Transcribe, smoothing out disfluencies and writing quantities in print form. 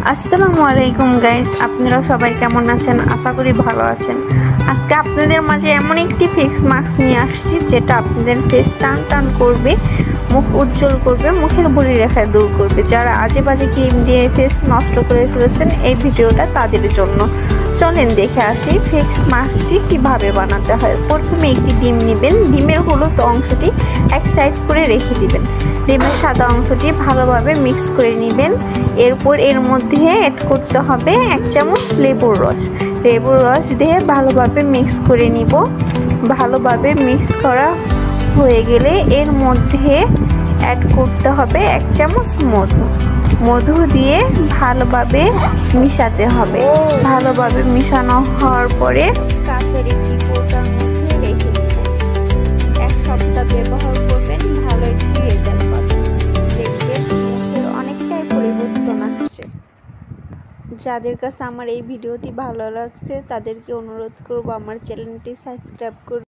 আসসালামু আলাইকুম গাইস, আপনারা সবাই কেমন আছেন? আশা করি ভালো আছেন। আজকে আপনাদের মাঝে এমন একটি ফেস মাস্ক নিয়ে আসছি যেটা আপনাদের ফেস টান টান করবে, মুখ উজ্জ্বল করবে, মুখের বলি রেখা দূর করবে। যারা আজে বাজে ক্রিম দিয়ে ফেস নষ্ট করে ফেলেছেন, এই ভিডিওটা তাদের জন্য। চলেন দেখে আসি ফেস মাস্কটি কিভাবে বানাতে হয়। প্রথমে একটি ডিম নেবেন, ডিমের হলুদ অংশটি এক সাইড করে রেখে দিবেন। ডিমের সাদা অংশটি ভালোভাবে মিক্স করে নেবেন। এরপর এর মধ্যে অ্যাড করতে হবে 1 চামচ লেবুর রস। লেবুর রস দিয়ে ভালোভাবে মিক্স করে নিব। ভালোভাবে মিক্স করা হয়ে গেলে এর মধ্যে অ্যাড করতে হবে 1 চামচ মধু। মধু দিয়ে ভালোভাবে মিশাতে হবে। ভালোভাবে মিশানো হওয়ার পরে কাঁচের একটি কৌটার মধ্যে রেখে দিবেন। 1 সপ্তাহ ব্যবহার করবেন, ভালো একটি রেজাল্ট পাবেন। দেখবেন মুখের অনেকটাই পরিবর্তন আসছে। যাদের কাছে আমার এই ভিডিওটি ভালো লাগছে তাদেরকে অনুরোধ করব আমার চ্যানেলটি সাবস্ক্রাইব করুন।